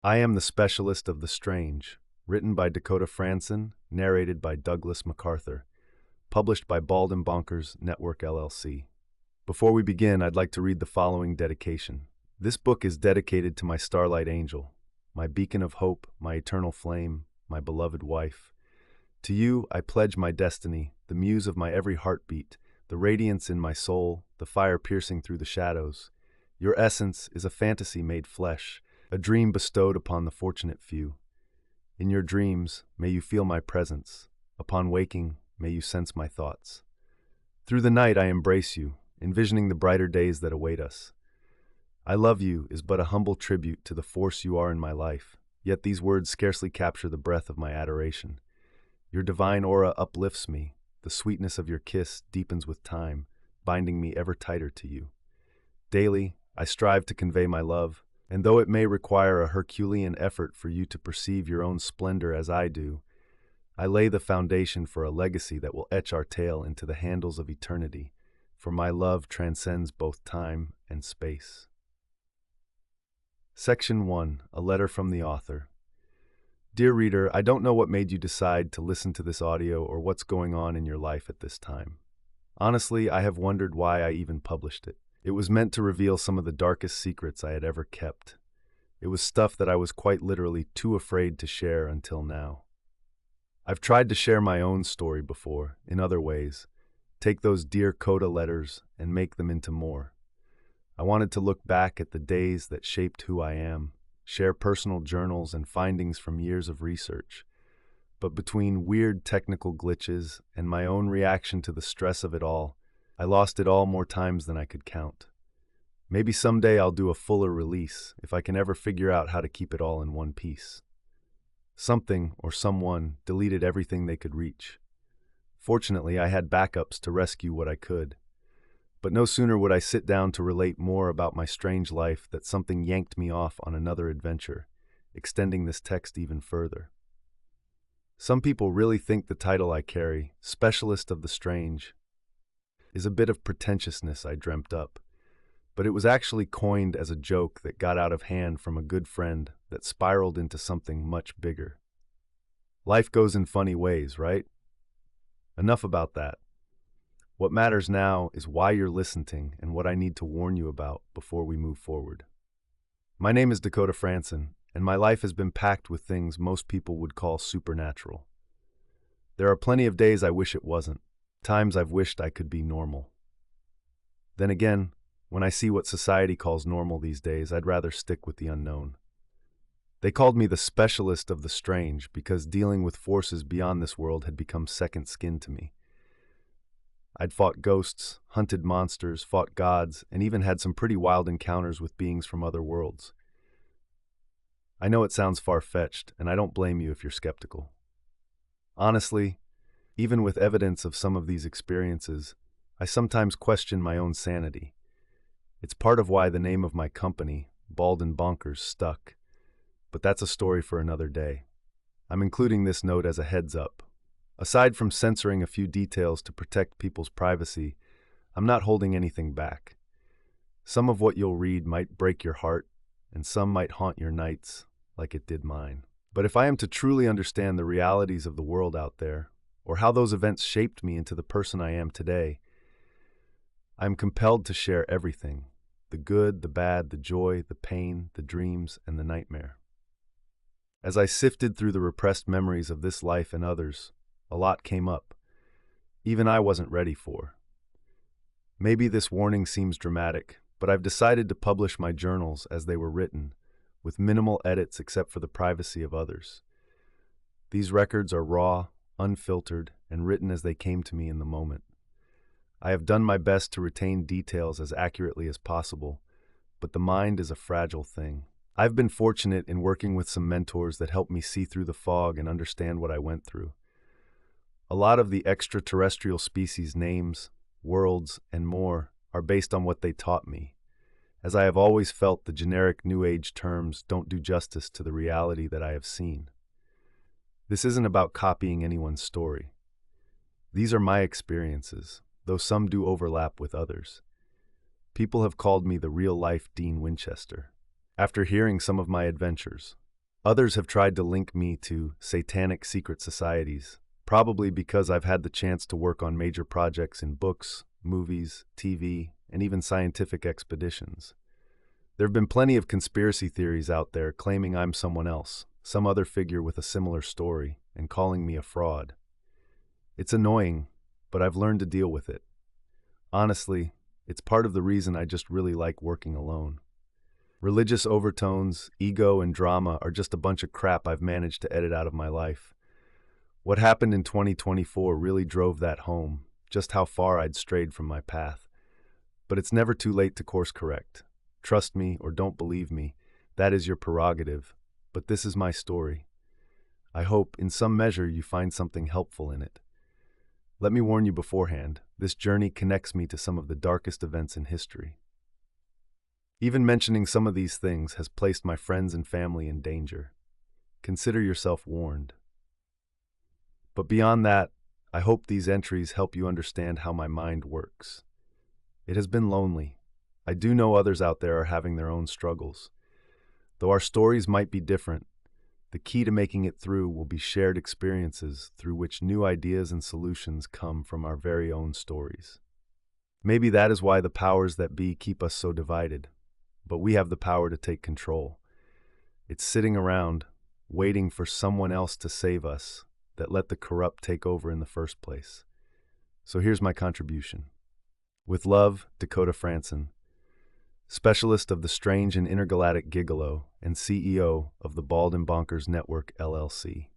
I Am the Specialist of the Strange, written by Dakota Frandsen, narrated by Douglas MacArthur, published by Bald and Bonkers Network LLC. Before we begin, I'd like to read the following dedication. This book is dedicated to my starlight angel, my beacon of hope, my eternal flame, my beloved wife. To you, I pledge my destiny, the muse of my every heartbeat, the radiance in my soul, the fire piercing through the shadows. Your essence is a fantasy made flesh, a dream bestowed upon the fortunate few. In your dreams, may you feel my presence. Upon waking, may you sense my thoughts. Through the night I embrace you, envisioning the brighter days that await us. I love you is but a humble tribute to the force you are in my life, yet these words scarcely capture the breadth of my adoration. Your divine aura uplifts me, the sweetness of your kiss deepens with time, binding me ever tighter to you. Daily, I strive to convey my love, and though it may require a Herculean effort for you to perceive your own splendor as I do, I lay the foundation for a legacy that will etch our tale into the handles of eternity, for my love transcends both time and space. Section 1. A Letter from the Author. Dear reader, I don't know what made you decide to listen to this audio or what's going on in your life at this time. Honestly, I have wondered why I even published it. It was meant to reveal some of the darkest secrets I had ever kept. It was stuff that I was quite literally too afraid to share until now. I've tried to share my own story before, in other ways, take those Dear Coda letters and make them into more. I wanted to look back at the days that shaped who I am, share personal journals and findings from years of research. But between weird technical glitches and my own reaction to the stress of it all, I lost it all more times than I could count. Maybe someday I'll do a fuller release if I can ever figure out how to keep it all in one piece. Something or someone deleted everything they could reach. Fortunately, I had backups to rescue what I could. But no sooner would I sit down to relate more about my strange life that something yanked me off on another adventure, extending this text even further. Some people really think the title I carry, Specialist of the Strange, is a bit of pretentiousness I dreamt up, but it was actually coined as a joke that got out of hand from a good friend that spiraled into something much bigger. Life goes in funny ways, right? Enough about that. What matters now is why you're listening and what I need to warn you about before we move forward. My name is Dakota Frandsen, and my life has been packed with things most people would call supernatural. There are plenty of days I wish it wasn't, times I've wished I could be normal. Then again, when I see what society calls normal these days, I'd rather stick with the unknown. They called me the specialist of the strange because dealing with forces beyond this world had become second skin to me. I'd fought ghosts, hunted monsters, fought gods, and even had some pretty wild encounters with beings from other worlds. I know it sounds far-fetched, and I don't blame you if you're skeptical. Honestly, even with evidence of some of these experiences, I sometimes question my own sanity. It's part of why the name of my company, Bald and Bonkers, stuck. But that's a story for another day. I'm including this note as a heads up. Aside from censoring a few details to protect people's privacy, I'm not holding anything back. Some of what you'll read might break your heart, and some might haunt your nights, like it did mine. But if I am to truly understand the realities of the world out there, or how those events shaped me into the person I am today, I am compelled to share everything, the good, the bad, the joy, the pain, the dreams, and the nightmare. As I sifted through the repressed memories of this life and others, a lot came up, even I wasn't ready for. Maybe this warning seems dramatic, but I've decided to publish my journals as they were written, with minimal edits except for the privacy of others. These records are raw, unfiltered, and written as they came to me in the moment. I have done my best to retain details as accurately as possible, but the mind is a fragile thing. I've been fortunate in working with some mentors that helped me see through the fog and understand what I went through. A lot of the extraterrestrial species names, worlds, and more are based on what they taught me, as I have always felt the generic New Age terms don't do justice to the reality that I have seen. This isn't about copying anyone's story. These are my experiences, though some do overlap with others. People have called me the real-life Dean Winchester. After hearing some of my adventures, Others have tried to link me to satanic secret societies, probably because I've had the chance to work on major projects in books, movies, TV, and even scientific expeditions. There have been plenty of conspiracy theories out there claiming I'm someone else, some other figure with a similar story, and calling me a fraud. It's annoying, but I've learned to deal with it. Honestly, it's part of the reason I just really like working alone. Religious overtones, ego, and drama are just a bunch of crap I've managed to edit out of my life. What happened in 2024 really drove that home, just how far I'd strayed from my path. But it's never too late to course correct. Trust me or don't believe me, that is your prerogative, but this is my story. I hope, in some measure, you find something helpful in it. Let me warn you beforehand, this journey connects me to some of the darkest events in history. Even mentioning some of these things has placed my friends and family in danger. Consider yourself warned. But beyond that, I hope these entries help you understand how my mind works. It has been lonely. I do know others out there are having their own struggles. Though our stories might be different, the key to making it through will be shared experiences through which new ideas and solutions come from our very own stories. Maybe that is why the powers that be keep us so divided, but we have the power to take control. It's sitting around, waiting for someone else to save us, that let the corrupt take over in the first place. So here's my contribution. With love, Dakota Frandsen, specialist of the strange and intergalactic gigolo and CEO of the Bald and Bonkers Network, LLC.